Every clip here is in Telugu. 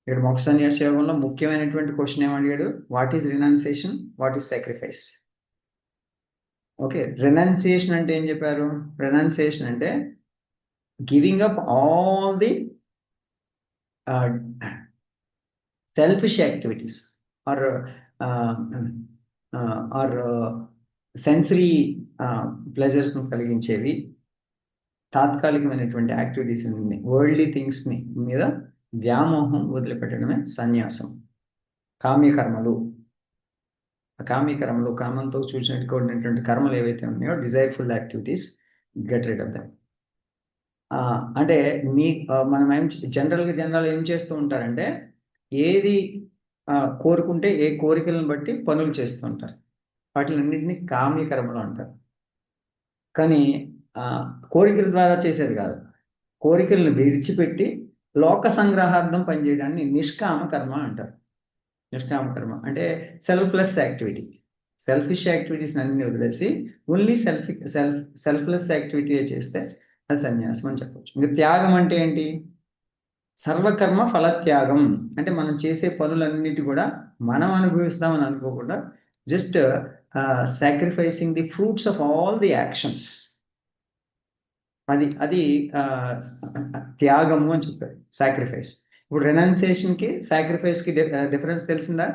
ఇక్కడ మోక్ష సన్యాస యోగంలో ముఖ్యమైనటువంటి క్వశ్చన్ ఏమడిగాడు? What is renunciation, what is sacrifice? Okay, renunciation అంటే ఏం చెప్పారు? రెనౌన్సియేషన్ అంటే giving up all the selfish activities or or sensory ప్లెజర్స్ను కలిగించేవి తాత్కాలికమైనటువంటి యాక్టివిటీస్ వరల్డ్లీ థింగ్స్ మీద వ్యామోహం వదిలిపెట్టడమే సన్యాసం. కామ్యకర్మలు కామంతో కూడినటువంటి కర్మలు ఏవైతే ఉన్నాయో desireful activities, get rid of them. అంటే మనం జనరల్ ఏం చేస్తూ ఉంటారంటే ఏది కోరుకుంటే ఏ కోరికలను బట్టి పనులు చేస్తూ ఉంటారు, వాటిలన్నింటినీ కామ్యకర్మలు అంటారు. కానీ కోరికల ద్వారా చేసేది కాదు, కోరికలను విడిచిపెట్టి లోక సంగ్రహార్థం పనిచేయడాన్ని నిష్కామ కర్మ అంటారు. నిష్కామ కర్మ అంటే సెల్ఫ్లెస్ యాక్టివిటీ. సెల్ఫిష్ యాక్టివిటీస్ అన్ని వదిలేసి ఓన్లీ సెల్ఫ్లెస్ యాక్టివిటీ చేస్తే అది సన్యాసం అని చెప్పవచ్చు. ఇంకా త్యాగం అంటే ఏంటి? సర్వకర్మ ఫలత్యాగం అంటే మనం చేసే పనులన్నిటి కూడా మనం అనుభవిస్తామని అనుకోకుండా just sacrificing the fruits of all the actions, అది త్యాగము అని చెప్పారు, సాక్రిఫైస్. ఇప్పుడు రెనౌన్సియేషన్ కి సాక్రిఫైస్ కి డిఫరెన్స్ తెలిసిందా?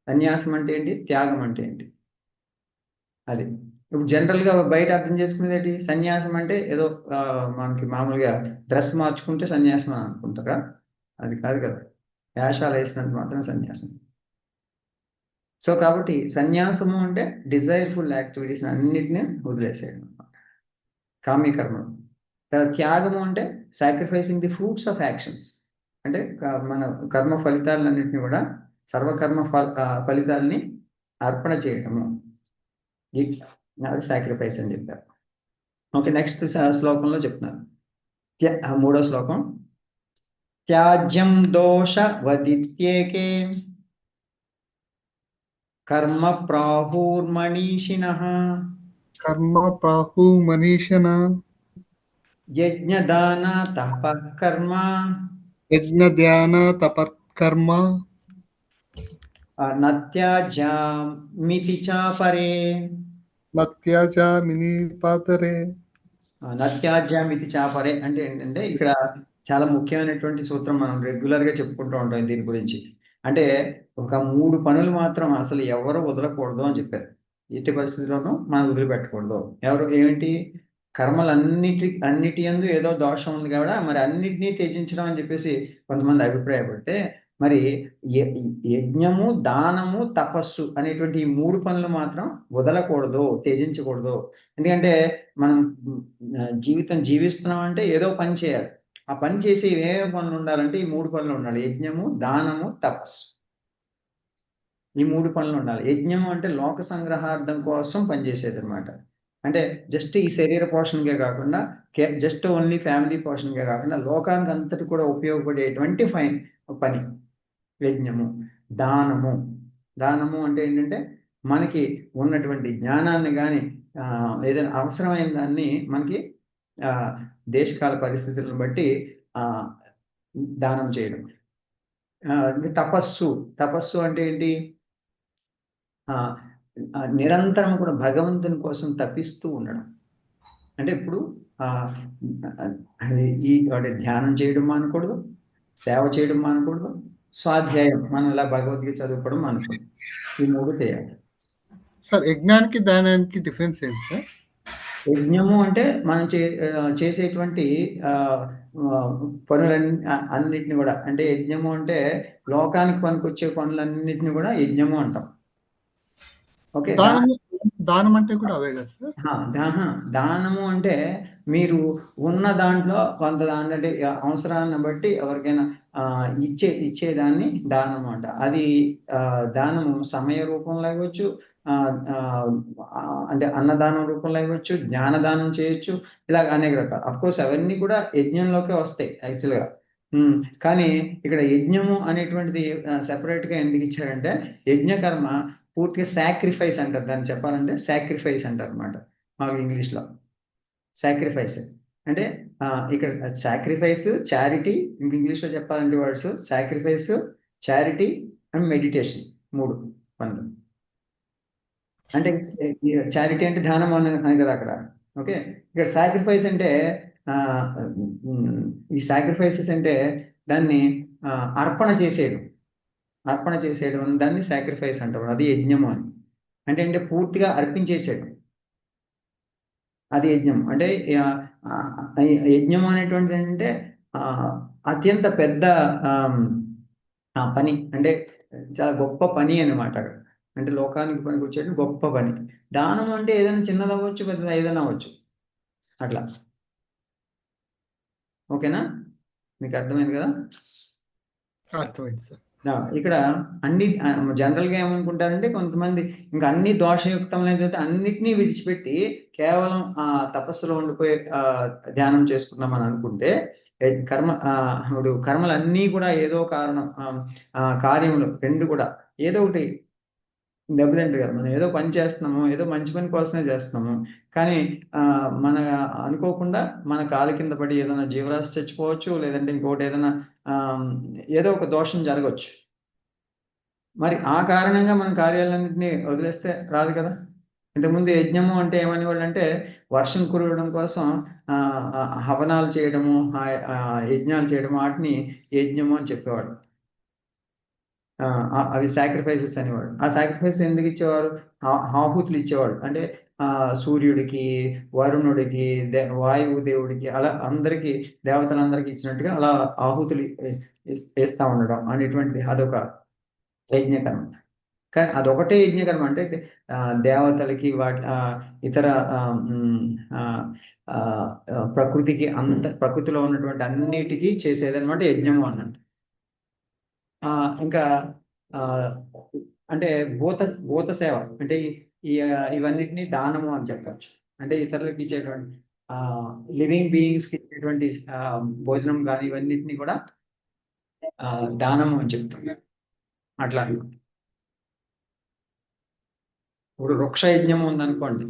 సన్యాసం అంటే ఏంటి, త్యాగం అంటే ఏంటి? అది ఇప్పుడు జనరల్ గా బయట అర్థం చేసుకునేది ఏంటి? సన్యాసం అంటే ఏదో మనకి మామూలుగా డ్రెస్ మార్చుకుంటే సన్యాసం అని అనుకుంటారా? అది కాదు కదా, వేషాలు వేసినంత మాత్రం సన్యాసం. సో కాబట్టి సన్యాసము అంటే డిజైర్ఫుల్ యాక్టివిటీస్ అన్నిటినీ వదిలేసేయడం అనమాట, కామ్యకర్మలు. త్యాగము అంటే sacrificing the fruits of actions, అంటే మన కర్మ ఫలితాలన్నింటినీ కూడా సర్వకర్మ ఫలితాలని అర్పణ చేయటము, అది సాక్రిఫైస్ అని చెప్పారు. ఓకే, నెక్స్ట్ శ్లోకంలో చెప్తున్నారు, మూడో శ్లోకం. త్యాజ్యం దోష వదిత్యేకే కర్మ ప్రాహుర్మనీషిణః కర్మ ప్రాహు మనీషణ యజ్ఞదాన తపః కర్మ యజ్ఞ ధ్యాన తపకర్మ నత్యాజ్యామితి చాపరే. నత్యాజామిని పాతరే. నత్యాజ్యామితి చాపరే అంటే ఏంటంటే ఇక్కడ చాలా ముఖ్యమైనటువంటి సూత్రం, మనం రెగ్యులర్ గా చెప్పుకుంటూ ఉంటాం దీని గురించి. అంటే ఒక 3 పనులు మాత్రం అసలు ఎవరు వదలకూడదు అని చెప్పారు. ఎట్టి పరిస్థితుల్లోనూ మనం వదిలిపెట్టకూడదు. ఏమిటి? అన్నిటి యందు ఏదో దోషం ఉంది కాబట్టి మరి అన్నిటినీ త్యజించడం అని చెప్పేసి కొంతమంది అభిప్రాయపడితే, మరి యజ్ఞము, దానము, తపస్సు అనేటువంటి ఈ 3 పనులు మాత్రం వదలకూడదు, త్యజించకూడదు. ఎందుకంటే మనం జీవితం జీవిస్తున్నాం అంటే ఏదో పని చేయాలి. ఆ పని చేసి ఏమేమి పనులు ఉండాలంటే ఈ 3 పనులు ఉండాలి: యజ్ఞము, దానము, తపస్సు. ఈ 3 పనులు ఉండాలి. యజ్ఞము అంటే లోక సంగ్రహార్థం కోసం పనిచేసేది అనమాట. అంటే జస్ట్ ఈ శరీర పోషణకే కాకుండా, జస్ట్ ఓన్లీ ఫ్యామిలీ పోషణకే కాకుండా లోకానికి అంతటి కూడా ఉపయోగపడేటువంటి పని యజ్ఞము. దానము అంటే ఏంటంటే మనకి ఉన్నటువంటి జ్ఞానాన్ని కానీ ఏదైనా అవసరమైన దాన్ని మనకి దేశకాల పరిస్థితులను బట్టి దానం చేయడం. తపస్సు అంటే ఏంటి? నిరంతరం కూడా భగవంతుని కోసం తప్పిస్తూ ఉండడం. అంటే ఇప్పుడు ధ్యానం చేయడం మానకూడదు, సేవ చేయడం మానకూడదు, స్వాధ్యాయం మనం ఇలా భగవద్గీత చదువుకోవడం మానకూడదు. ఈ 3 చేయాలి. సార్, యజ్ఞానికి దానానికి డిఫరెన్స్ ఏంటి సార్? యజ్ఞము అంటే మనం చేసేటువంటి అన్నిటిని కూడా, అంటే యజ్ఞము అంటే లోకానికి పనికొచ్చే పనులన్నిటిని కూడా యజ్ఞము అంటాం. ఓకే, దానం అంటే కూడా అవే కదా సార్? దానము అంటే మీరు ఉన్న దాంట్లో కొంత అంటే అవసరాన్ని బట్టి ఎవరికైనా ఇచ్చేదాన్ని దానం అంట. అది దానము సమయ రూపంలో ఇవ్వచ్చు, అంటే అన్నదానం రూపంలో ఇవ్వచ్చు, జ్ఞానదానం చేయొచ్చు, ఇలా అనేక రకాలు. అఫ్కోర్స్ అవన్నీ కూడా యజ్ఞంలోకే వస్తాయి యాక్చువల్గా. కానీ ఇక్కడ యజ్ఞము అనేటువంటిది సెపరేట్ గా ఎందుకు ఇచ్చారంటే, యజ్ఞకర్మ పూర్తిగా సాక్రిఫైస్ అంటారు. దాన్ని చెప్పాలంటే సాక్రిఫైస్ అంటారు అనమాట మాకు ఇంగ్లీష్లో. సాక్రిఫైస్ అంటే ఇక్కడ సాక్రిఫైస్, చారిటీ, ఇంగ్లీష్లో చెప్పాలంటే words sacrifice, charity and meditation, 3 పనులు. అంటే చారిటీ అంటే ధ్యానం అని కదా అక్కడ. ఓకే, ఇక్కడ సాక్రిఫైస్ అంటే ఈ సాక్రిఫైసెస్ అంటే దాన్ని అర్పణ చేసేయడం, అర్పణ చేసేయడం దాన్ని సాక్రిఫైస్ అంటారు. అది యజ్ఞము అని. అంటే పూర్తిగా అర్పించేసేయడం, అది యజ్ఞం. అంటే యజ్ఞం అనేటువంటిది ఏంటంటే అత్యంత పెద్ద పని, అంటే చాలా గొప్ప పని అన్నమాట అక్కడ. అంటే లోకానికి పనికి వచ్చేది గొప్ప పని. దానం అంటే ఏదైనా చిన్నది అవ్వచ్చు, పెద్దది ఏదైనా అవ్వచ్చు, అట్లా. ఓకేనా, మీకు అర్థమైంది కదా? అర్థమైంది సార్. ఇక్కడ అన్ని జనరల్ గా ఏమనుకుంటారంటే కొంతమంది ఇంకా అన్ని దోషయుక్తమైన చోట అన్నిటినీ విడిచిపెట్టి కేవలం తపస్సులో ఉండిపోయి ధ్యానం చేసుకున్నామని అనుకుంటే కర్మ ఇప్పుడు కర్మలన్నీ కూడా ఏదో కారణం, కార్యములు 2 కూడా ఏదో ఒకటి దెబ్బతింటాయి కదా. మనం ఏదో పని చేస్తున్నాము, ఏదో మంచి పని కోసమే చేస్తున్నాము, కానీ మన అనుకోకుండా మన కాలు కింద పడి ఏదైనా జీవరాశి చచ్చిపోవచ్చు, లేదంటే ఇంకోటి ఏదైనా ఏదో ఒక దోషం జరగవచ్చు. మరి ఆ కారణంగా మన కార్యాలన్నింటినీ వదిలేస్తే రాదు కదా. ఇంతకుముందు యజ్ఞము అంటే ఏమనేవాళ్ళు అంటే వర్షం కురవడం కోసం హవనాలు చేయడము, యజ్ఞాలు చేయడము, వాటిని యజ్ఞము అని చెప్పేవాడు. అవి సాక్రిఫైసెస్ అనేవాడు. ఆ సాక్రిఫైసెస్ ఎందుకు ఇచ్చేవారు? ఆహుతులు ఇచ్చేవాడు. అంటే సూర్యుడికి, వరుణుడికి, వాయువు దేవుడికి, అలా అందరికి, దేవతలందరికీ ఇచ్చినట్టుగా అలా ఆహుతులు వేస్తా ఉండడం అనేటువంటి అదొక యజ్ఞకర్మ. కానీ అదొకటే యజ్ఞకర్మ అంటే దేవతలకి వాటి ఇతర ప్రకృతికి, ప్రకృతిలో ఉన్నటువంటి అన్నిటికీ చేసేదన్నమాట యజ్ఞము అన్నట్టు. ఇంకా అంటే భూత సేవ అంటే ఇవన్నిటిని దానము అని చెప్పచ్చు. అంటే ఇతరులకు ఇచ్చేటువంటి లివింగ్ బీయింగ్స్ కి ఇచ్చేటువంటి భోజనం కానీ ఇవన్నిటిని కూడా దానము అని చెప్తున్నారు. అట్లా ఇప్పుడు వృక్ష యజ్ఞం ఉందనుకోండి,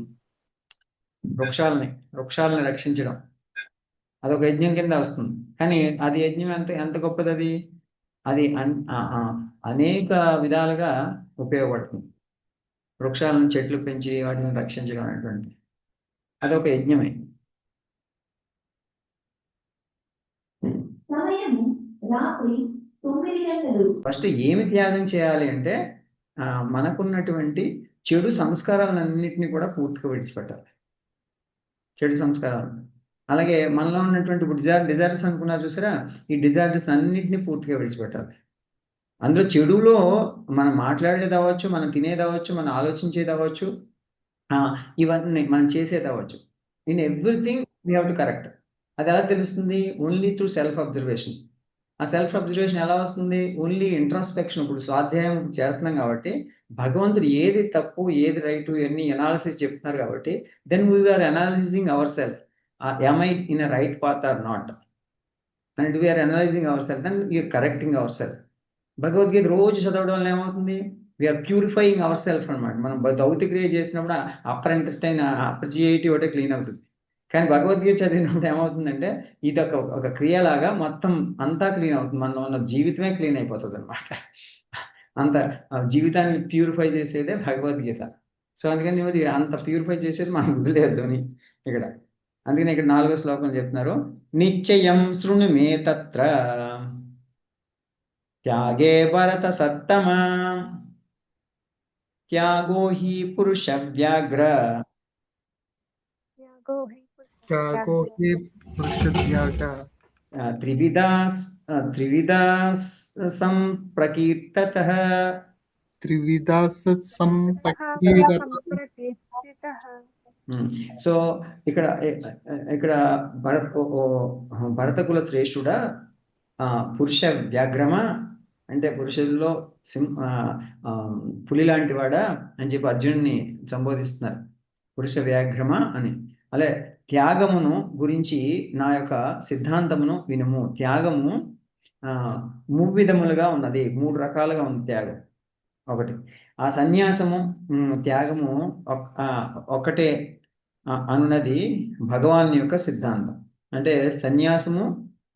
వృక్షాలని రక్షించడం అదొక యజ్ఞం కింద వస్తుంది. కానీ అది యజ్ఞం ఎంత గొప్పది అది. అది అనేక విధాలుగా ఉపయోగపడుతుంది. వృక్షాలను, చెట్లు పెంచి వాటిని రక్షించడం అనేటువంటి అదొక యజ్ఞమే. ఫస్ట్ ఏమి త్యాగం చేయాలి అంటే మనకున్నటువంటి చెడు సంస్కారాలన్నింటినీ కూడా పూర్తిగా విడిచిపెట్టాలి. చెడు సంస్కారాలు, అలాగే మనలో ఉన్నటువంటి డిజార్డర్స్ అనుకున్నారు చూసారా, ఈ డిజార్డర్స్ అన్నింటినీ పూర్తిగా విడిచిపెట్టాలి. అందులో చెడులో మనం మాట్లాడేది అవ్వచ్చు, మనం తినేది అవ్వచ్చు, మనం ఆలోచించేది అవ్వచ్చు, ఇవన్నీ మనం చేసేది అవ్వచ్చు. In everything we have to correct. అది ఎలా తెలుస్తుంది? Only through self observation. ఆ సెల్ఫ్ అబ్జర్వేషన్ ఎలా వస్తుంది? Only introspection. ఇప్పుడు స్వాధ్యాయం చేస్తున్నాం కాబట్టి భగవంతుడు ఏది తప్పు, ఏది రైట్, ఇవన్నీ అనాలిసిస్ చెప్తున్నారు కాబట్టి then we are analysing our self. am I in a right path or not? And we are analyzing ourselves, then we are correcting ourselves. Bhagavad Gita రోజు చదవడం వల్ల ఏమవుతుంది? వీఆర్ ప్యూరిఫైయింగ్ అవర్ సెల్ఫ్ అనమాట. మనం దౌత్య క్రియ చేసినప్పుడు అప్పర్ ఇంటెస్టైన్, అప్పర్ జిఐటి ఒకటే క్లీన్ అవుతుంది. కానీ భగవద్గీత చదివినప్పుడు ఏమవుతుందంటే ఇది ఒక క్రియలాగా మొత్తం అంతా క్లీన్ అవుతుంది. మనలో ఉన్న జీవితమే క్లీన్ అయిపోతుంది అనమాట. అంత జీవితాన్ని ప్యూరిఫై చేసేదే భగవద్గీత. సో అందుకని అంత ప్యూరిఫై చేసేది మనం వదిలేదు అని ఇక్కడ. అందుకని ఇక్కడ 4వ శ్లోకం చెప్తున్నారు, నిశ్చయం శృణు మే తత్ర త్యాగే భరత సత్తమ త్యాగో హి పురుష వ్యాఘ్ర త్రివిధా సంప్రకీర్తతః. సో ఇక్కడ భరతకుల శ్రేష్ఠుడా, పురుష వ్యాఘ్రమా అంటే పురుషుల్లో పులి లాంటి వాడా అని చెప్పి అర్జునుడిని సంబోధిస్తున్నారు. పురుష వ్యాఘ్రమా అని. అలా త్యాగమును గురించి నా యొక్క సిద్ధాంతమును వినుము. త్యాగము మువ్విధములుగా ఉన్నది, 3 రకాలుగా ఉంది త్యాగం. ఒకటి ఆ సన్యాసము, త్యాగము ఒక్కటే అన్నది భగవాన్ యొక్క సిద్ధాంతం. అంటే సన్యాసము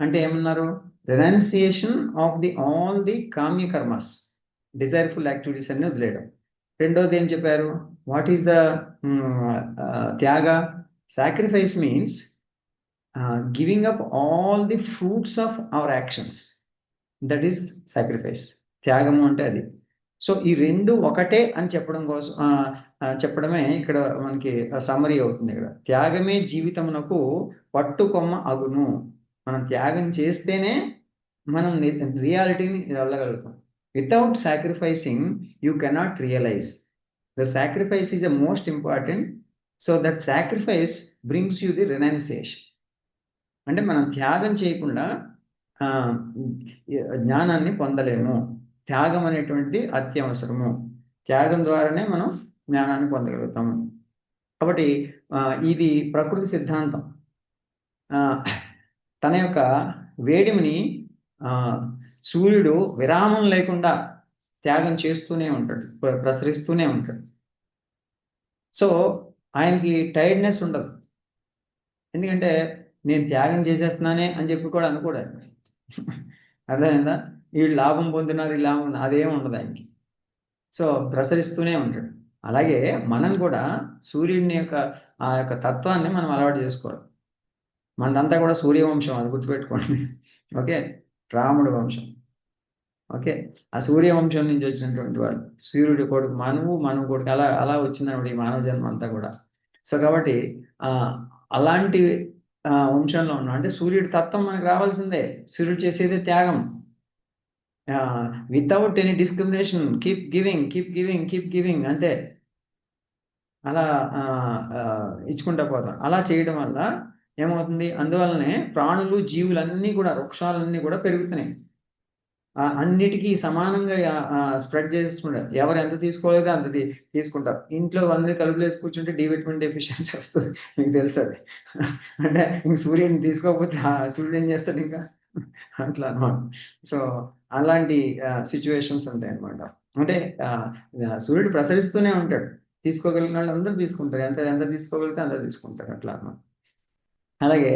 అంటే ఏమన్నారు? Renunciation of the all the కామ్య కర్మస్, డిజైర్ఫుల్ యాక్టివిటీస్ అన్ని వదిలేయడం. రెండోది ఏం చెప్పారు? What is the tyaga? Sacrifice means giving up all the fruits of our actions. That is sacrifice. త్యాగము అంటే అది. సో ఈ రెండు ఒకటే అని చెప్పడం కోసం చెప్పడమే ఇక్కడ మనకి సమ్మరీ అవుతుంది. ఇక్కడ త్యాగమే జీవితమునకు పట్టుకొమ్మ అగును. మనం త్యాగం చేస్తేనే మనం రియాలిటీని వెళ్ళగలుగుతాం. Without sacrificing you cannot realise. The sacrifice is the most important. So that sacrifice brings you the renunciation. అంటే మనం త్యాగం చేయకుండా జ్ఞానాన్ని పొందలేము. త్యాగం అనేటువంటిది అత్యవసరము. త్యాగం ద్వారానే మనం జ్ఞానాన్ని పొందగలుగుతాము. కాబట్టి ఇది ప్రకృతి సిద్ధాంతం. తన యొక్క వేడిమిని సూర్యుడు విరామం లేకుండా త్యాగం చేస్తూనే ఉంటాడు, ప్రసరిస్తూనే ఉంటాడు. సో ఆయనకి టైర్డ్నెస్ ఉండదు. ఎందుకంటే నేను త్యాగం చేసేస్తున్నానే అని చెప్పి కూడా అనుకోడు. అర్థమైందా? వీళ్ళు లాభం పొందినారు, ఈ లాభం అదేం ఉండదు ఆయనకి. సో ప్రసరిస్తూనే ఉంటాడు. అలాగే మనం కూడా సూర్యుడిని యొక్క ఆ యొక్క తత్వాన్ని మనం అలవాటు చేసుకోవాలి. మనదంతా కూడా సూర్యవంశం, అది గుర్తుపెట్టుకోండి. ఓకే, రాముడు వంశం. ఓకే, ఆ సూర్యవంశం నుంచి వచ్చినటువంటి వాడు, సూర్యుడి కొడుకు మనవు కొడుకు, అలా అలా వచ్చినప్పుడు ఈ మానవ జన్మ అంతా కూడా. సో కాబట్టి అలాంటి వంశంలో ఉన్నాం అంటే సూర్యుడి తత్వం మనకు రావాల్సిందే. సూర్యుడు చేసేదే త్యాగం. Without any discrimination, keep giving అంతే. అలా ఇచ్చుకుంటా పోతాం. అలా చేయడం వల్ల ఏమవుతుంది? అందువల్లనే ప్రాణులు, జీవులన్నీ కూడా, వృక్షాలన్నీ కూడా పెరుగుతున్నాయి. అన్నిటికీ సమానంగా స్ప్రెడ్ చేసుకుంటారు. ఎవరు ఎంత తీసుకోలేదో అంత తీసుకుంటారు. ఇంట్లో అన్ని తలుపులు వేసి కూర్చుంటే డి విటమిన్ డెఫిషియన్సీ వస్తుంది. మీకు తెలుసు అది. అంటే ఇంక సూర్యుడిని తీసుకోకపోతే సూర్యుడు ఏం చేస్తాడు ఇంకా? అట్లా అనమాట. సో అలాంటి సిచ్యువేషన్స్ ఉంటాయి అనమాట. అంటే సూర్యుడు ప్రసరిస్తూనే ఉంటాడు. తీసుకోగలిగిన వాళ్ళు అందరూ తీసుకుంటారు. ఎంత తీసుకోగలిగితే అంత తీసుకుంటారు. అట్లా అనమాట. అలాగే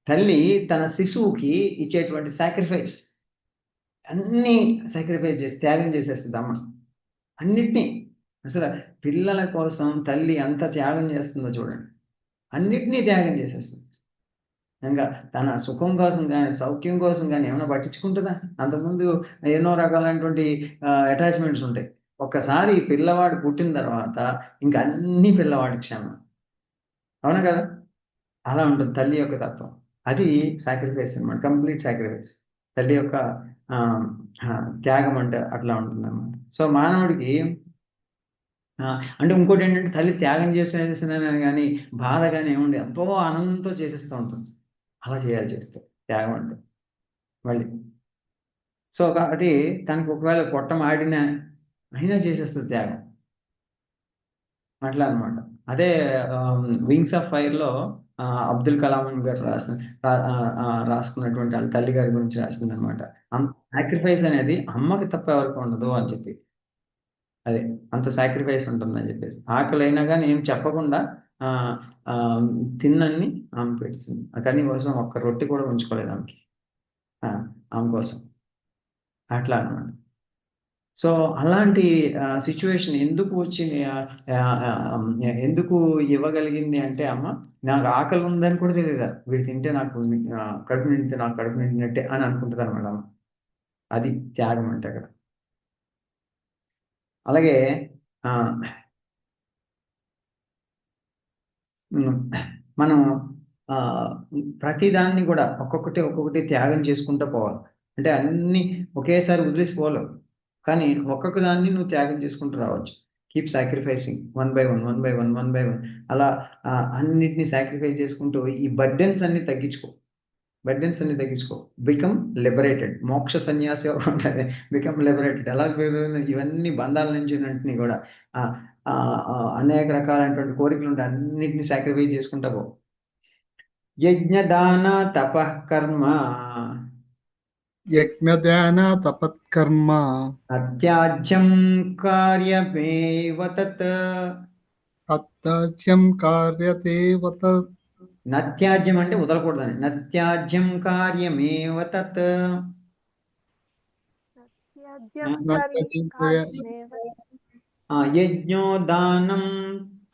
తల్లి తన శిశువుకి ఇచ్చేటువంటి సాక్రిఫైస్, అన్ని సాక్రిఫైస్ చేసి త్యాగం చేసేస్తుంది అమ్మ. అన్నిటినీ. అసలు పిల్లల కోసం తల్లి ఎంత త్యాగం చేస్తుందో చూడండి. అన్నిటినీ త్యాగం చేసేస్తుంది. ఇంకా తన సుఖం కోసం కానీ, సౌఖ్యం కోసం కానీ ఏమైనా పట్టించుకుంటుందా? అంతకుముందు ఎన్నో రకాలైనటువంటి అటాచ్మెంట్స్ ఉంటాయి. ఒక్కసారి పిల్లవాడు పుట్టిన తర్వాత ఇంకా అన్ని పిల్లవాడి క్షేమం. అవునా కదా? అలా ఉంటుంది తల్లి యొక్క తత్వం. అది సాక్రిఫైస్ అనమాట. Complete sacrifice. తల్లి యొక్క త్యాగం అంటే అట్లా ఉంటుందన్నమాట. సో మానవుడికి అంటే ఇంకోటి ఏంటంటే తల్లి త్యాగం చేసేసినానని కానీ బాధ కానీ ఏముంది, ఎంతో ఆనందంతో చేసేస్తూ ఉంటుంది. అలా చేయాలి చేస్తే త్యాగం అంటే మళ్ళీ. సో కాబట్టి తనకు ఒకవేళ పొట్టం ఆడినా అయినా చేసేస్తుంది త్యాగం. అట్లా అనమాట. అదే వింగ్స్ ఆఫ్ ఫైర్లో అబ్దుల్ కలాం గారు రాసుకున్నటువంటి వాళ్ళ తల్లి గారి గురించి రాసింది అనమాట. అంత సాక్రిఫైస్ అనేది అమ్మకి తప్ప ఎవరికి ఉండదు అని చెప్పి. అదే అంత సాక్రిఫైస్ ఉంటుందని చెప్పేసి. ఆకలి అయినా కానీ ఏం చెప్పకుండా తిన్నన్ని ఆమె పెట్టింది. కానీ కోసం ఒక్క రొట్టె కూడా ఉంచుకోలేదు ఆమెకి, ఆమె కోసం. అట్లా అనమాట. సో అలాంటి సిచ్యువేషన్ ఎందుకు వచ్చింది, ఎందుకు ఇవ్వగలిగింది అంటే అమ్మ నాకు ఆకలి ఉందని కూడా తెలియదు. వీడు తింటే నాకు కడుపు నిండితే నాకు కడుపు నిండినట్టే అని అనుకుంటుంది అనమాట అమ్మ. అది త్యాగం అంటే అక్కడ. అలాగే మనం ప్రతిదాన్ని కూడా ఒక్కొక్కటి త్యాగం చేసుకుంటూ పోవాలి. అంటే అన్ని ఒకేసారి వదిలేసిపోలేవు, కానీ ఒక్కొక్క దాన్ని నువ్వు త్యాగం చేసుకుంటూ రావచ్చు. Keep sacrificing one by one. అలా అన్నిటినీ సాక్రిఫైస్ చేసుకుంటూ ఈ బర్డెన్స్ అన్ని తగ్గించుకో. Become liberated. మోక్ష సన్యాసి ఉంటుంది. Become liberated. ఎలా ఇవన్నీ బంధాల నుంచి అన్నింటినీ కూడా అనేక రకాలైనటువంటి కోరికలు ఉంటాయి, అన్నిటిని సాక్రిఫైస్ చేసుకుంటా పో. యజ్ఞదాన తపః కర్మ యజ్ఞదాన తపత్కర్మ అత్యాజ్యం కార్యమేవ తత్. అత్యాజ్యం కార్యతే వత. నత్యాజ్యం అంటే వదలకూడదని. నత్యాజ్యం కార్యమేవ తత్. యజ్ఞో దానం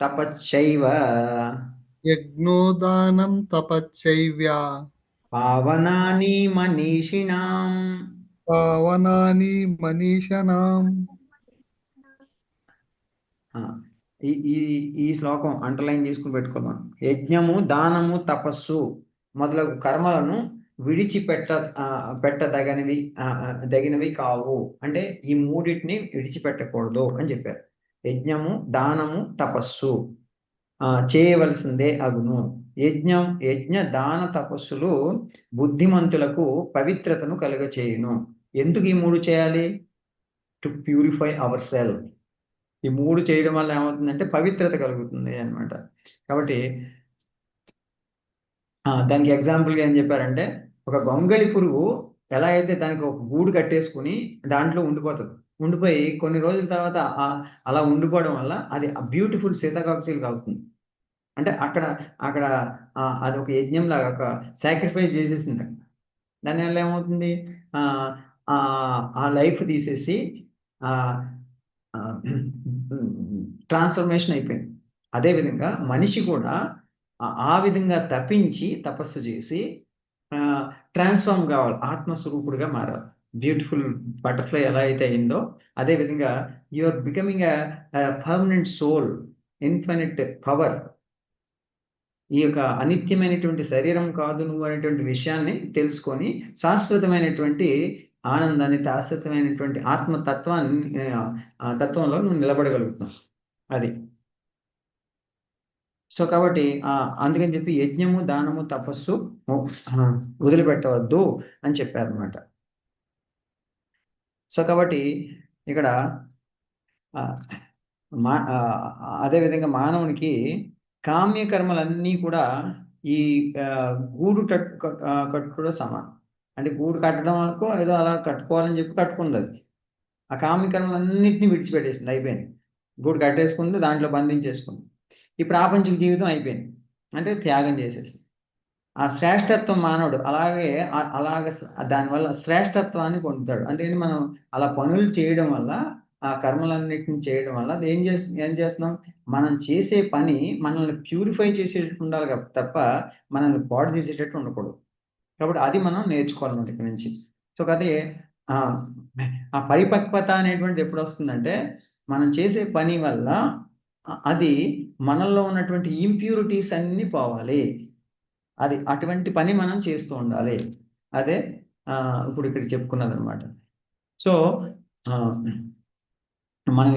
తపశ్చైవ యజ్ఞోదానం తపశ్చైవ్య పావనాని మనీషిణాం. పావనాని మనీషానాం. ఆ, ఈ ఈ ఈ శ్లోకం అండర్లైన్ చేసుకుని పెట్టుకోవాలి. యజ్ఞము దానము తపస్సు మొదలగు కర్మలను విడిచిపెట్ట పెట్టదగనివి దగినవి కావు. అంటే ఈ మూడింటిని విడిచిపెట్టకూడదు అని చెప్పారు. యజ్ఞము దానము తపస్సు చేయవలసిందే అగును. యజ్ఞ దాన తపస్సులు బుద్ధిమంతులకు పవిత్రతను కలుగచేయును. ఎందుకు ఈ మూడు చేయాలి? To purify our self. ఈ మూడు చేయడం వల్ల ఏమవుతుందంటే పవిత్రత కలుగుతుంది అన్నమాట. కాబట్టి దానికి ఎగ్జాంపుల్గా ఏం చెప్పారంటే, ఒక గొంగళి పురుగు ఎలా అయితే దానికి ఒక గూడు కట్టేసుకుని దాంట్లో ఉండిపోతుంది. ఉండిపోయి కొన్ని రోజుల తర్వాత అలా ఉండిపోవడం వల్ల అది బ్యూటిఫుల్ సీతాకోకచిలుక అవుతుంది. అంటే అక్కడ అక్కడ అది ఒక యజ్ఞం లాగా ఒక సాక్రిఫైస్ చేసేసింది. దానివల్ల ఏమవుతుంది, ఆ లైఫ్ తీసేసి ట్రాన్స్ఫర్మేషన్ అయిపోయింది. అదేవిధంగా మనిషి కూడా ఆ విధంగా తప్పించి తపస్సు చేసి ట్రాన్స్ఫార్మ్ కావాలి, ఆత్మస్వరూపుడుగా మారాలి. బ్యూటిఫుల్ బటర్ఫ్లై ఎలా అయితే అయిందో అదే విధంగా you are becoming permanent soul, infinite power. ఈ యొక్క అనిత్యమైనటువంటి శరీరం కాదు నువ్వు అనేటువంటి విషయాన్ని తెలుసుకొని శాశ్వతమైనటువంటి ఆనందాన్ని, శాశ్వతమైనటువంటి తత్వంలో నువ్వు నిలబడగలుగుతున్నావు. అది. సో కాబట్టి అందుకని చెప్పి యజ్ఞము దానము తపస్సు వదిలిపెట్టవద్దు అని చెప్పారనమాట. సో కాబట్టి ఇక్కడ అదేవిధంగా మానవునికి కామ్యకర్మలన్నీ కూడా ఈ గూడు కట్టుకోవడం సమానం. అంటే గూడు కట్టడం వరకు ఏదో అలా కట్టుకోవాలని చెప్పి కట్టుకుంది. అది ఆ కామ్యకర్మలన్నింటినీ విడిచిపెట్టేసింది, అయిపోయింది. గూడు కట్టేసుకుంది, దాంట్లో బంధించేసుకుంది. ఈ ప్రాపంచిక జీవితం అయిపోయింది, అంటే త్యాగం చేసేసింది. ఆ శ్రేష్టత్వం మానవుడు అలాగే దానివల్ల శ్రేష్టత్వాన్ని పొందుతాడు. అంటే మనం అలా పనులు చేయడం వల్ల, ఆ కర్మలన్నిటిని చేయడం వల్ల అది ఏం చేస్తున్నాం, మనం చేసే పని మనల్ని ప్యూరిఫై చేసేటట్టు ఉండాలి తప్ప మనల్ని పాడు చేసేటట్టు ఉండకూడదు. కాబట్టి అది మనం నేర్చుకోవాలి ఇక్కడి నుంచి. సో అదే ఆ పరిపక్వత అనేటువంటిది ఎప్పుడు వస్తుందంటే, మనం చేసే పని వల్ల అది మనలో ఉన్నటువంటి ఇంప్యూరిటీస్ అన్ని పోవాలి. అది అటువంటి పని మనం చేస్తూ ఉండాలి. అదే ఇప్పుడు ఇక్కడ చెప్పుకున్నది అనమాట. సో మనం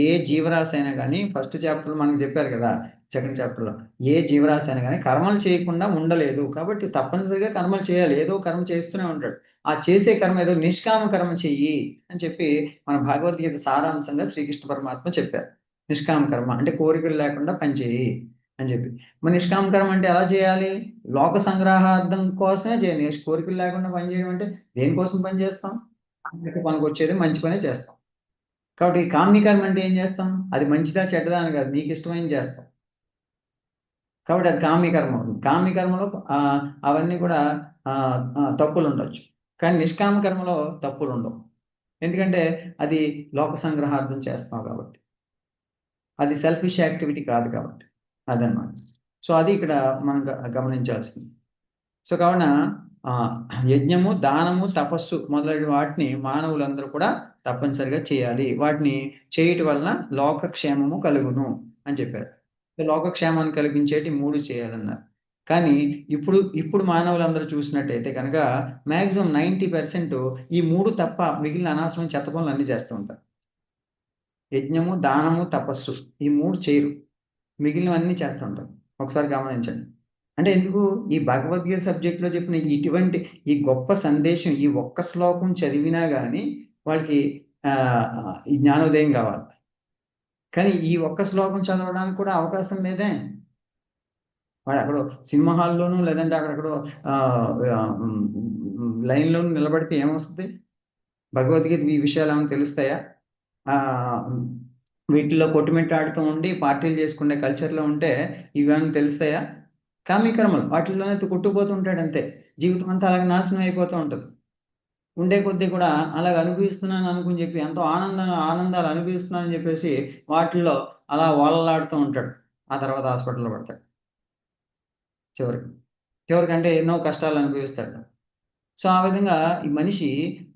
ఏ జీవరాశి అయినా కానీ, ఫస్ట్ చాప్టర్ మనకు చెప్పారు కదా, సెకండ్ చాప్టర్లో ఏ జీవరాశి అయినా కానీ కర్మలు చేయకుండా ఉండలేదు. కాబట్టి తప్పనిసరిగా కర్మలు చేయాలి, ఏదో కర్మ చేస్తూనే ఉంటాడు. ఆ చేసే కర్మ ఏదో నిష్కామ కర్మ చెయ్యి అని చెప్పి మన భగవద్గీత సారాంశంగా శ్రీకృష్ణ పరమాత్మ చెప్పారు. నిష్కామ కర్మ అంటే కోరికలు లేకుండా పనిచేయి అని చెప్పి. మరి నిష్కామ కర్మ అంటే ఎలా చేయాలి? లోక సంగ్రహార్థం కోసమే చేయాలి. కోరికలు లేకుండా పనిచేయడం అంటే దేనికోసం పని చేస్తాం? పనికి వచ్చేది మంచి పనే చేస్తాం. కాబట్టి కామ్యకర్మ అంటే ఏం చేస్తాం? అది మంచిదా చెడ్డదా అని కాదు, నీకు ఇష్టమైంది చేస్తాం. కాబట్టి అది కామ్యకర్మ అవుతుంది. కామ్యకర్మలో అవన్నీ కూడా తప్పులు ఉండొచ్చు, కానీ నిష్కామ కర్మలో తప్పులు ఉండవు. ఎందుకంటే అది లోక సంగ్రహార్థం చేస్తాం కాబట్టి, అది సెల్ఫిష్ యాక్టివిటీ కాదు కాబట్టి. అదనమాట. సో అది ఇక్కడ మనం గమనించాల్సింది. సో కావున యజ్ఞము దానము తపస్సు మొదలైన వాటిని మానవులందరూ కూడా తప్పనిసరిగా చేయాలి. వాటిని చేయటం వలన లోకక్షేమము కలుగును అని చెప్పారు. లోకక్షేమాన్ని కలిగించేటి 3 చేయాలన్నారు. కానీ ఇప్పుడు మానవులందరూ చూసినట్టయితే కనుక మాక్సిమం 90% ఈ 3 తప్ప మిగిలిన అనవసరమైన చెత్త పనులు అన్ని చేస్తూ ఉంటారు. యజ్ఞము దానము తపస్సు ఈ 3 చేయరు, మిగిలినవన్నీ చేస్తూ ఉంటారు. ఒకసారి గమనించండి. అంటే ఎందుకు? ఈ భగవద్గీత సబ్జెక్ట్లో చెప్పిన ఇటువంటి ఈ గొప్ప సందేశం ఈ ఒక్క శ్లోకం చదివినా కానీ వాళ్ళకి ఈ జ్ఞానోదయం కావాలి. కానీ ఈ ఒక్క శ్లోకం చదవడానికి కూడా అవకాశం లేదే. వాడు అక్కడ సినిమా హాల్లోనూ లేదంటే అక్కడెక్కడో లైన్లోనూ నిలబడితే ఏమొస్తుంది? భగవద్గీత ఈ విషయాలు ఏమైనా తెలుస్తాయా? వీటిల్లో కొట్టుమిట్టాడుతూ ఉండి పార్టీలు చేసుకునే కల్చర్లో ఉంటే ఇవేమైనా తెలుస్తాయా? కామ్యకర్మలు వాటిల్లోనే కొట్టుకుపోతూ ఉంటాడు అంతే. జీవితం అంతా అలాగే నాశనం అయిపోతూ ఉంటుంది. ఉండే కొద్దీ కూడా అలాగ అనుభవిస్తున్నాను అనుకుని చెప్పి ఎంతో ఆనందాలు అనుభవిస్తున్నానని చెప్పేసి వాటిల్లో అలా ఓలలాడుతూ ఉంటాడు. ఆ తర్వాత హాస్పిటల్లో పడతాడు చివరికంటే ఎన్నో కష్టాలు అనుభవిస్తాడు. సో ఆ విధంగా ఈ మనిషి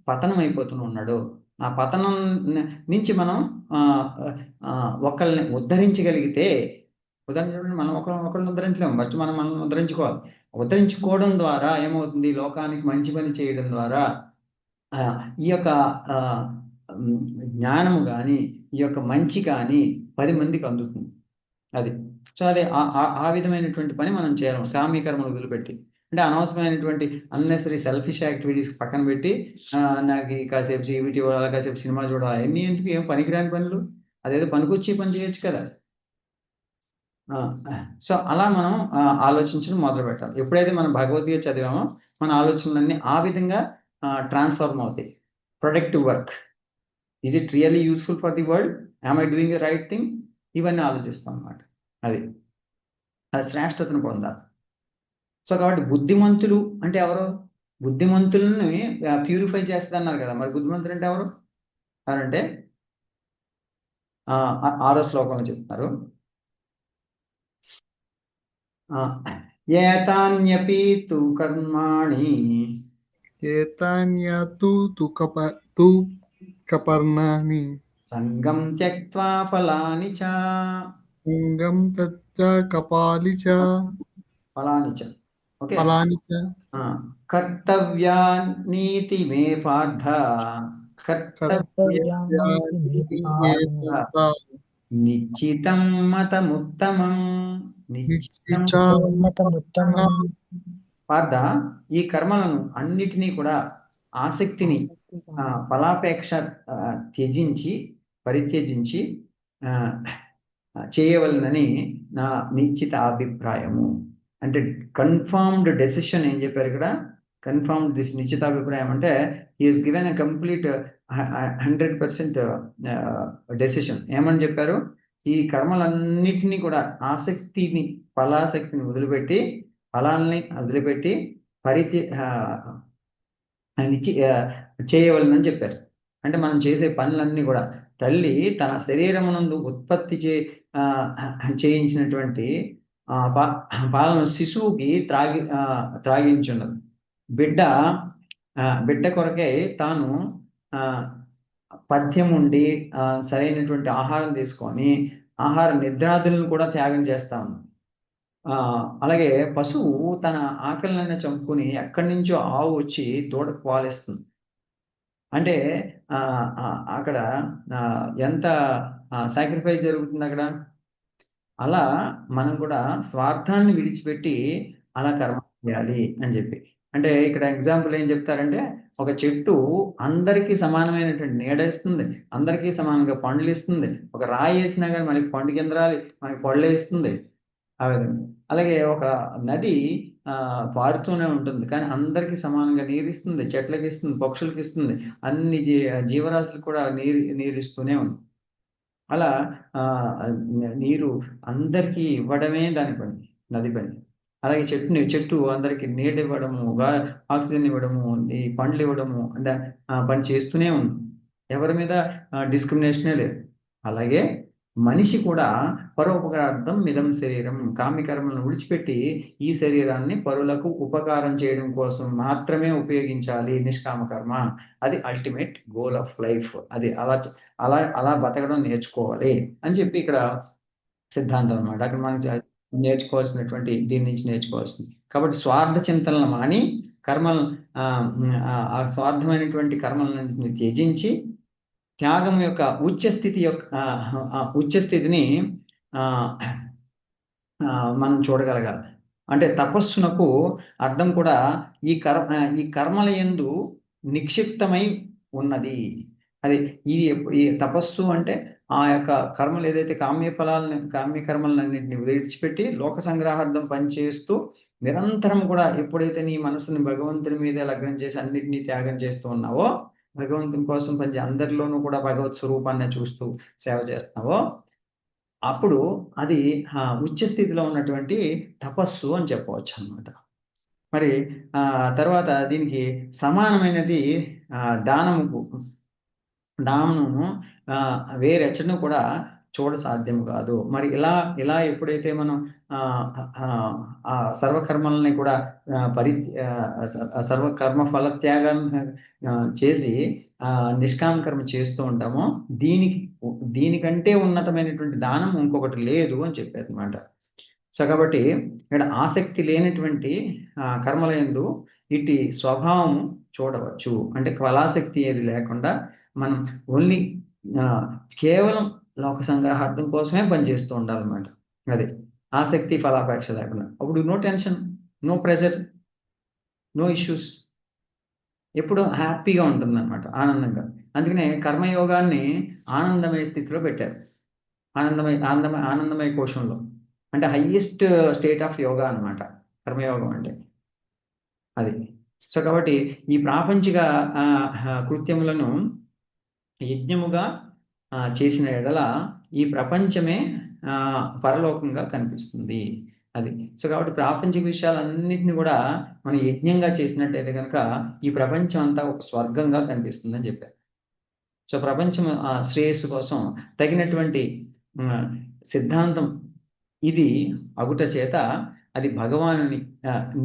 పతనం అయిపోతూ ఉన్నాడు. ఆ పతనం నుంచి మనం ఒకళ్ళని ఉద్ధరించగలిగితే, ఉదాహరణ మనం ఒకళ్ళని ఉద్ధరించలేము, ఫస్ట్ మనం ఉద్ధరించుకోవాలి. ఉద్ధరించుకోవడం ద్వారా ఏమవుతుంది, లోకానికి మంచి పని చేయడం ద్వారా ఈ యొక్క జ్ఞానము కానీ, ఈ యొక్క మంచి కానీ 10 మందికి అందుతుంది. అది. సో అదే ఆ విధమైనటువంటి పని మనం చేయాలి, కామ్యకర్మలు వదిలిపెట్టి. అంటే అనవసరమైనటువంటి అన్నెసరీ సెల్ఫిష్ యాక్టివిటీస్ పక్కన పెట్టి నాకు కాసేపు టీవీ చూడాలి, కాసేపు సినిమా చూడాలి, అవన్నీ ఎందుకు, ఏం పనికిరాని పనులు. అదేదో పనికొచ్చి పని చేయొచ్చు కదా. సో అలా మనం ఆలోచించడం మొదలు పెట్టాలి. ఎప్పుడైతే మనం భగవద్గీత చదివామో మన ఆలోచనలన్నీ ఆ విధంగా ట్రాన్స్ఫార్మ్ అవుతాయి. Productive work, is it really useful for the world, am I doing the right thing, ఇవన్నీ ఆలోచిస్తాం అన్నమాట. అది శ్రేష్టతను పొందాలి. సో కాబట్టి బుద్ధిమంతులు అంటే ఎవరు, బుద్ధిమంతులని ప్యూరిఫై చేస్తుందన్నారు కదా. మరి బుద్ధిమంతులు అంటే ఎవరు అంటే 6వ శ్లోకంలో చెప్తున్నారు, ఏతాన్యపి తు కర్మాణి ఏతాన్యతు కపర్ణాని సంగం త్యక్త్వా ఫలాని చ లింగం తచ్చ కపాలి చ ఫలాని చ. ఓకే, ఫలాని చ కర్తవ్యానీతి మే పార్థ కర్తవ్యానీతి మే పార్థ నిశ్చితం మతముత్తమం. నిశ్చితమతముత్తమం. పార్థ, ఈ కర్మలను అన్నిటినీ కూడా ఆసక్తిని ఫలాపేక్ష పరిత్యజించి చేయవలనని నా నిశ్చిత అభిప్రాయము. అంటే కన్ఫర్మ్డ్ డెసిషన్ ఏం చెప్పారు ఇక్కడ, కన్ఫర్మ్డ్ నిశ్చిత అభిప్రాయం అంటే he is given a complete 100% decision. ఏమని చెప్పారు, ఈ కర్మలన్నిటినీ కూడా ఫలాసక్తిని వదిలిపెట్టి, ఫలాల్ని వదిలిపెట్టి చేయవలనని చెప్పారు. అంటే మనం చేసే పనులన్నీ కూడా తల్లి తన శరీరమునందు ఉత్పత్తి చేయించినటువంటి పాలను శిశువుకి త్రాగించున్నది. బిడ్డ కొరకై తాను పథ్యం ఉండి సరైనటువంటి ఆహారం తీసుకొని ఆహార నిద్రాదులను కూడా త్యాగం చేస్తా ఉంది. అలాగే పశువు తన ఆకలినైనా చంపుకుని ఎక్కడి నుంచో ఆవు వచ్చి దూడకు పాలిస్తుంది. అంటే అక్కడ ఎంత సాక్రిఫైస్ జరుగుతుంది అక్కడ. అలా మనం కూడా స్వార్థాన్ని విడిచిపెట్టి అలా కర్మ చేయాలి అని చెప్పి. అంటే ఇక్కడ ఎగ్జాంపుల్ ఏం చెప్తారంటే, ఒక చెట్టు అందరికీ సమానమైనటువంటి నీడ ఇస్తుంది, అందరికీ సమానంగా పండ్లు ఇస్తుంది. ఒక రాయి వేసినా కానీ మనకి పండు కిందరాలి, మనకి పళ్ళు ఇస్తుంది. ఆ విధంగా అలాగే ఒక నది పారుతూనే ఉంటుంది, కానీ అందరికీ సమానంగా నీరు ఇస్తుంది, చెట్లకి ఇస్తుంది, పక్షులకి ఇస్తుంది, అన్ని జీవరాశులకు కూడా నీరు ఇస్తూనే ఉంది. అలా నీరు అందరికీ ఇవ్వడమే దాని పని, నది పని. అలాగే చెట్టు అందరికి నీడ ఇవ్వడము, ఆక్సిజన్ ఇవ్వడము, ఈ పండ్లు ఇవ్వడము పని చేస్తూనే ఉంది. ఎవరి మీద డిస్క్రిమినేషనే లేదు. అలాగే మనిషి కూడా పరోపకారార్థం మిదం శరీరం, కామ్యకర్మలను విడిచిపెట్టి ఈ శరీరాన్ని పరులకు ఉపకారం చేయడం కోసం మాత్రమే ఉపయోగించాలి. నిష్కామ కర్మ, అది అల్టిమేట్ గోల్ ఆఫ్ లైఫ్. అది అలా బతకడం నేర్చుకోవాలి అని చెప్పి ఇక్కడ సిద్ధాంతం అన్నమాట. అక్కడ మనకి నేర్చుకోవాల్సినటువంటి దీని నుంచి నేర్చుకోవాల్సింది. కాబట్టి స్వార్థ చింతనలు మాని కర్మలు ఆ స్వార్థమైనటువంటి కర్మలను త్యజించి త్యాగం యొక్క ఉచ్చస్థితిని మనం చూడగలగాలి. అంటే తపస్సునకు అర్థం కూడా ఈ కర్మల యందు నిక్షిప్తమై ఉన్నది. అది ఈ తపస్సు అంటే ఆ యొక్క కర్మలు ఏదైతే కామ్యకర్మలన్నింటినీ విడిచిపెట్టి లోక సంగ్రహార్థం పనిచేస్తూ నిరంతరం కూడా ఎప్పుడైతే నీ మనసుని భగవంతుని మీదే లగ్నం చేసి అన్నిటినీ త్యాగం చేస్తూ ఉన్నావో, భగవంతుని కోసం అందరిలోనూ కూడా భగవత్ స్వరూపాన్ని చూస్తూ సేవ చేస్తున్నావో, అప్పుడు అది ఉచ్చ స్థితిలో ఉన్నటువంటి తపస్సు అని చెప్పవచ్చు అన్నమాట. మరి తర్వాత దీనికి సమానమైనది దానము. దానము వేరెచ్చను కూడా చూడ సాధ్యం కాదు. మరి ఇలా ఇలా ఎప్పుడైతే మనం సర్వకర్మల్ని కూడా సర్వకర్మ ఫలత్యాగాన్ని చేసి నిష్కామ కర్మ చేస్తూ ఉంటామో దీనికంటే ఉన్నతమైనటువంటి దానం ఇంకొకటి లేదు అని చెప్పారు అనమాట. సో కాబట్టి ఇక్కడ ఆసక్తి లేనటువంటి కర్మల యందు ఇటు స్వభావం చూడవచ్చు. అంటే ఫలాసక్తి ఏది లేకుండా మనం ఓన్లీ కేవలం లోక సంగ్రహార్థం కోసమే పనిచేస్తూ ఉండాలన్నమాట. అది ఆసక్తి ఫలాపేక్ష లేకుండా. అప్పుడు no tension, no pressure, no issues, ఎప్పుడు హ్యాపీగా ఉంటుందన్నమాట, ఆనందంగా. అందుకనే కర్మయోగాన్ని ఆనందమయ స్థితిలో పెట్టారు. ఆనందమయ కోశంలో, అంటే హైయెస్ట్ స్టేట్ ఆఫ్ యోగా అన్నమాట కర్మయోగం అంటే అది. సో కాబట్టి ఈ ప్రాపంచిక కృత్యములను యజ్ఞముగా చేసిన ఎడల ఈ ప్రపంచమే పరలోకంగా కనిపిస్తుంది అది. సో కాబట్టి ప్రాపంచిక విషయాలన్నింటినీ కూడా మనం యజ్ఞంగా చేసినట్టయితే కనుక ఈ ప్రపంచం అంతా ఒక స్వర్గంగా కనిపిస్తుంది అని చెప్పారు. సో ప్రపంచం శ్రేయస్సు కోసం తగినటువంటి సిద్ధాంతం ఇది అగుట చేత అది భగవానుని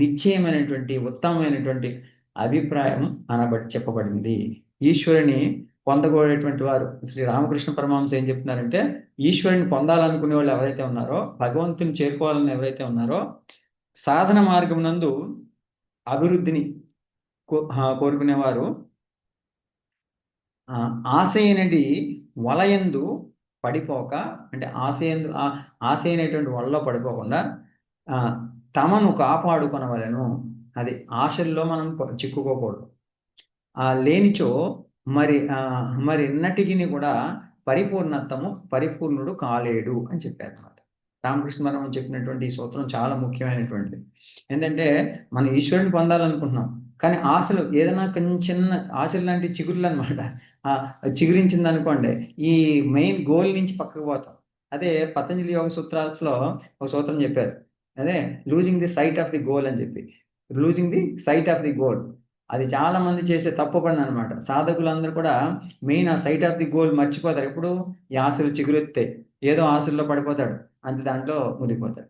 నిశ్చయమైనటువంటి ఉత్తమమైనటువంటి అభిప్రాయం చెప్పబడింది. ఈశ్వరుని పొందగోడేటువంటి వారు శ్రీ రామకృష్ణ పరమహంస ఏం చెప్తున్నారంటే, ఈశ్వరుని పొందాలనుకునే వాళ్ళు ఎవరైతే ఉన్నారో, భగవంతుని చేరుకోవాలని ఎవరైతే ఉన్నారో, సాధన మార్గం నందు అభివృద్ధిని కోరుకునేవారు ఆశయనడి వలయందు పడిపోక, అంటే ఆశ అయినటువంటి వలలో పడిపోకుండా తమను కాపాడుకొనవలెను. అది ఆశల్లో మనం చిక్కుకోకూడదు. లేనిచో మరి ఎన్నటికి కూడా పరిపూర్ణుడు కాలేడు అని చెప్పారు అన్నమాట. రామకృష్ణ పరమహంస చెప్పినటువంటి ఈ సూత్రం చాలా ముఖ్యమైనటువంటిది. ఏంటంటే మనం ఈశ్వరుని పొందాలనుకుంటున్నాం, కానీ ఆశలు ఏదైనా చిన్న ఆశలు లాంటి చిగురులు అనమాట. చిగురించింది అనుకోండి, ఈ మెయిన్ గోల్ నుంచి పక్కకు పోతాం. అదే పతంజలి యోగ సూత్రాల్లో ఒక సూత్రం చెప్పారు, అదే losing the sight of the goal అని చెప్పి. Losing the sight of the goal అది చాలా మంది చేసే తప్పు పని అనమాట. సాధకులందరూ కూడా మెయిన్ ఆ సైట్ ఆఫ్ ది గోల్ మర్చిపోతారు. ఎప్పుడు ఈ ఆశలు చిగురెత్తాయి, ఏదో ఆశల్లో పడిపోతాడు, అంతే దాంట్లో మునిగిపోతాడు,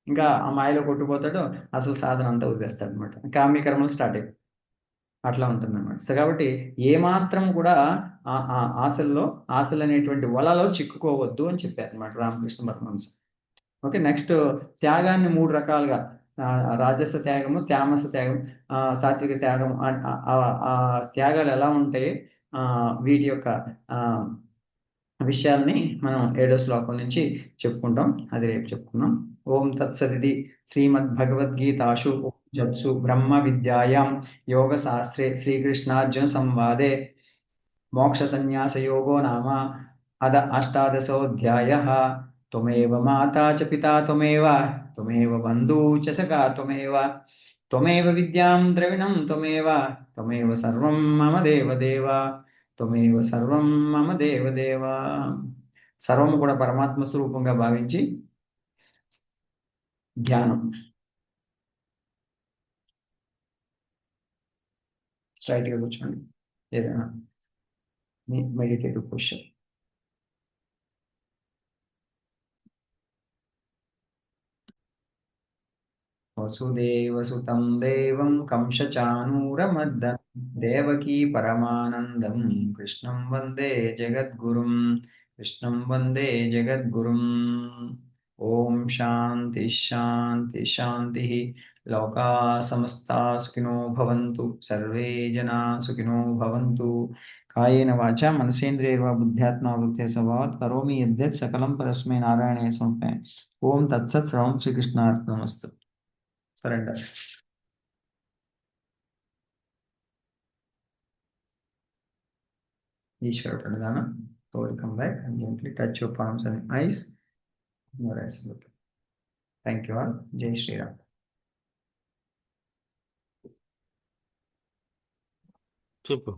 ఇంకా ఆ మాయలో కొట్టుపోతాడు, అసలు సాధన అంతా వదిలేస్తాడు అనమాట. కామ్యకర్మలు స్టార్ట్ అయిపోయి అట్లా ఉంటుంది అనమాట. సో కాబట్టి ఏమాత్రం కూడా ఆశలు అనేటువంటి వలలో చిక్కుకోవద్దు అని చెప్పారు అనమాట రామకృష్ణ పరమహంస. ఓకే, నెక్స్ట్ త్యాగాన్ని 3 రకాలుగా, రాజస త్యాగము, తామస త్యాగం, సాత్విక త్యాగం. త్యాగాలు ఎలా ఉంటాయి, వీటి యొక్క విషయాల్ని మనం 7వ శ్లోకం నుంచి చెప్పుకుంటాం. అది రేపు చెప్పుకున్నాం. ఓం తత్సదితి శ్రీమద్భగవద్గీతాసు ఉపనిషత్సు బ్రహ్మ విద్యాయాం యోగ శాస్త్రే శ్రీకృష్ణార్జున సంవాదే మోక్ష సన్యాస యోగో నామ అష్టాదశోऽధ్యాయः. త్వమేవ మాతా చ పితా త్వమేవ బంధూ చ సఖా త్వమేవ విద్యాం ద్రవిణం త్వమేవ సర్వం మమ దేవదేవ త్వమేవ సర్వం మమ దేవదేవ. సర్వము కూడా పరమాత్మ స్వరూపంగా భావించి ధ్యానం. స్ట్రైట్ గా కూర్చోండి, ఏదైనా మెడిటేటివ్ పొజిషన్. వసుదేవసుతం దేవం కంసచానూరమర్దనం దేవకీ పరమానందం కృష్ణం వందే జగద్గురుం. ఓం శాంతి శాంతి శాంతి. లోకా సమస్తా సుఖినో భవంతు, సర్వే జనా సుఖినో భవంతు. కాయేన వాచా మనసేంద్రియైర్వా బుద్ధ్యాత్మా వృత్తే స్వభావాత్ కరోమి యద్యత్ సకలం పరస్మై నారాయణాయ సమర్పయామి. ఓం తత్సత్. సర్వం శ్రీకృష్ణార్పణమస్తు. Surrender. Ishwara Pranadhana. So we'll come back and gently touch your palms and eyes. Your eyes look. Thank you all. Jai Shri Ram. Super.